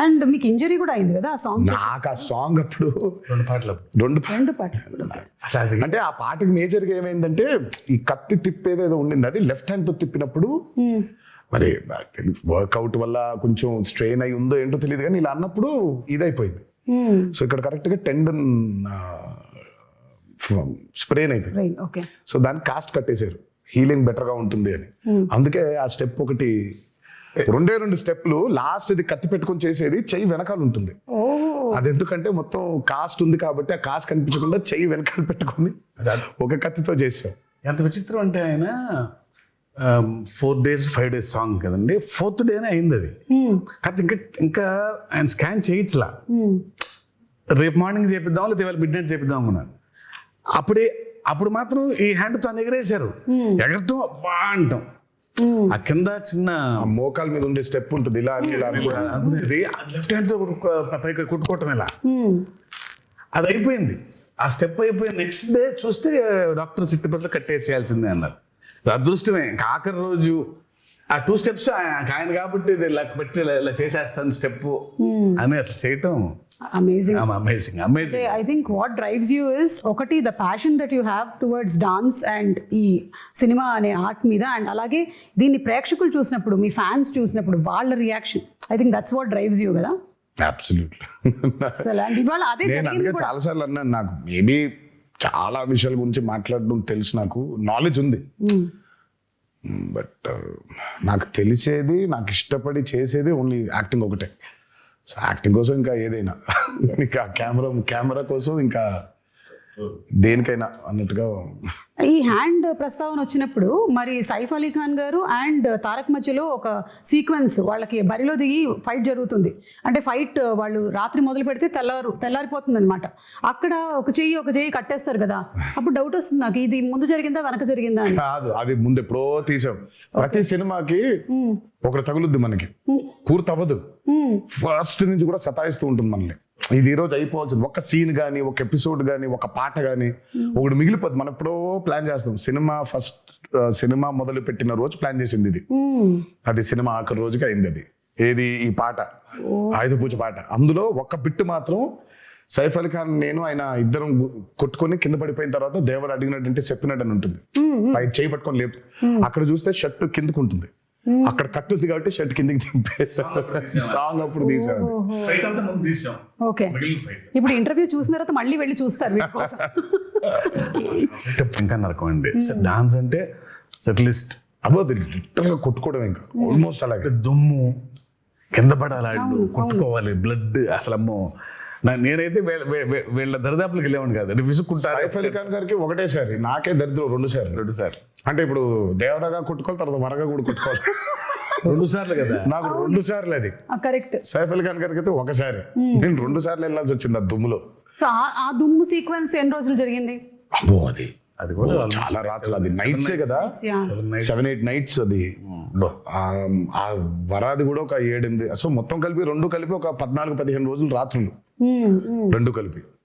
And మీకు injury కూడా అయింది కదా ఆ సాంగ్. నాకు ఆ సాంగ్ అప్పుడు రెండు పాటలు అంటే ఆ పాటకి మేజర్గా ఏమైందంటే ఈ కత్తి తిప్పేది ఏదో ఉండింది, అది లెఫ్ట్ హ్యాండ్ తో తిప్పినప్పుడు మరి వర్కౌట్ వల్ల కొంచెం స్ట్రెయిన్ అయి ఉందో ఏంటో తెలియదు కానీ ఇలా అన్నప్పుడు ఇదైపోయింది. సో ఇక్కడ కరెక్ట్ గా టెండన్ స్ప్రెయిన్ అయిపోయింది. సో దాన్ని కాస్ట్ కట్టేశారు, హీలింగ్ బెటర్ గా ఉంటుంది అని. అందుకే ఆ స్టెప్ ఒకటి, రెండు స్టెప్లు, లాస్ట్ ఇది కత్తి పెట్టుకొని చేసేది చెయ్యి వెనకాల ఉంటుంది. అది ఎందుకంటే మొత్తం కాస్ట్ ఉంది కాబట్టి ఆ కాస్ట్ కనిపించకుండా చెయ్యి వెనకాల పెట్టుకొని ఒక కత్తితో చేసాం. ఎంత విచిత్రం అంటే ఆయన 4 days 5 days సాంగ్ కదండి, 4th day అయింది అది. కాదు ఇంకా ఆయన స్కాన్ చేయించలా, రేపు మార్నింగ్ చేపిద్దాం లేదా ఇవాళ మిడ్ నైట్ చేపిద్దాం అనుకున్నాను. అప్పుడు మాత్రం ఈ హ్యాండ్ తో ఎగరేశారు, ఎగరటం బా అంటాం. ఆ కింద చిన్న మోకాల మీద ఉండే స్టెప్ ఉంటుంది, ఇలా లెఫ్ట్ హ్యాండ్ తో పైకి కొట్టుకోవటం ఇలా, అది అయిపోయింది. ఆ స్టెప్ అయిపోయి నెక్స్ట్ డే చూస్తే డాక్టర్ సిట్టిపట్ల కట్టేసేయాల్సిందే అన్నారు. అదృష్టమే, ఆఖరి రోజు ఆ 2 steps ఆయన కాబట్టి ఇలా పెట్టి ఇలా చేసేస్తాను స్టెప్ అని అసలు చేయటం amazing. I think what drives you is ఒకటి the passion that you have towards dance and ఈ సినిమా అనే ఆర్ట్ మీద, అండ్ అలాగే దీన్ని ప్రేక్షకులు చూసినప్పుడు, మీ ఫ్యాన్స్ చూసినప్పుడు వాళ్ళ reaction, I think that's what drives you కదా. అందుకే చాలా సార్లు అన్నాను, నాకు మేబీ చాలా విషయాల గురించి మాట్లాడడం తెలుసు, నాకు నాలెడ్జ్ ఉంది, బట్ నాకు తెలిసేది, నాకు ఇష్టపడి చేసేది ఓన్లీ యాక్టింగ్ ఒకటే. సో యాక్టింగ్ కోసం ఇంకా ఏదైనా, ఇంకా కెమెరా కోసం ఇంకా దేనికైనా అన్నట్టుగా. ఈ హ్యాండ్ ప్రస్తావన వచ్చినప్పుడు మరి సైఫ్ అలీ ఖాన్ గారు అండ్ తారక్ మధ్యలో ఒక సీక్వెన్స్, వాళ్ళకి బరిలో దిగి ఫైట్ జరుగుతుంది. అంటే ఫైట్ వాళ్ళు రాత్రి మొదలు పెడితే తెల్లారిపోతుంది అనమాట. అక్కడ ఒక చెయ్యి కట్టేస్తారు కదా, అప్పుడు డౌట్ వస్తుంది నాకు, ఇది ముందు జరిగిందా వెనక జరిగిందా అని. కాదు, అది ముందు ఎప్పుడో తీసాం. ప్రతి సినిమాకి ఒకటి తగులుద్ది, మనకి పూర్తి అవ్వదు, ఫస్ట్ నుంచి కూడా సతాయిస్తూ ఉంటుంది మనల్ని. ఇది ఈ రోజు అయిపోవాల్సింది, ఒక సీన్ కానీ, ఒక ఎపిసోడ్ కానీ, ఒక పాట కానీ ఒకటి మిగిలిపోద్ది. మనం ఎప్పుడో ప్లాన్ చేస్తాం. సినిమా మొదలు పెట్టిన రోజు ప్లాన్ చేసింది ఇది, అది సినిమా ఆఖరి రోజుకి అయింది. అది ఏది, ఈ పాట, ఆయుధ పూజ పాట. అందులో ఒక బిట్ మాత్రం సైఫ్ అలీ ఖాన్ నేను ఆయన ఇద్దరం కొట్టుకొని కింద పడిపోయిన తర్వాత దేవుడు అడిగినట్టు చెప్పినట్టు అని ఉంటుంది, పై చేయి పట్టుకొని లేపు. అక్కడ చూస్తే షర్ట్ కిందకు ఉంటుంది, అక్కడ కట్టుంది కాబట్టి షర్ట్ కిందకి దింపేసాం. సాంగ్ అప్పుడు తీసాం. ఓకే, ఇప్పుడు ఇంటర్వ్యూ చూసిన తర్వాత మళ్ళీ వెళ్ళి చూస్తారు. ఇంకా నరకం అండి డాన్స్ అంటే, సెటిలిస్ట్ అబోది లిటరల్ గా కొట్టుకోవడం, ఇంకా ఆల్మోస్ట్ అలాగే దుమ్ము కింద పడాలి, కొట్టుకోవాలి, బ్లడ్. అసలు అమ్మో, నేనైతే వీళ్ళ దరిదాపులకు వెళ్ళేవాడిని కాదు, విసుక్కుంటారు. సైఫ్ అలీ ఖాన్ గారికి ఒకటేసారి, నాకే దరిద్రం 2 సార్లు. అంటే ఇప్పుడు దేవరాగా కొట్టుకోవాలి, తర్వాత వరగా కూడా కొట్టుకోవాలి. 2 సార్లు కదా, నాకు 2 సార్లు అది కరెక్ట్. సైఫ్ అలీ ఖాన్ గారికి అయితే ఒకసారి, నేను 2 సార్లు వెళ్ళాల్సి వచ్చింది ఆ దుమ్ములో. సో ఆ దుమ్ము సీక్వెన్స్ ఎన్ని రోజులు జరిగింది? అబ్బో, అది కూడా చాలా రాత్రులు, అది నైట్సే కదా, 7-8 nights అది. ఆ వరాది కూడా ఒక 7-8, సో మొత్తం కలిపి 2 కలిపి ఒక 14-15 రోజులు రాత్రులు, 2 కలిపి.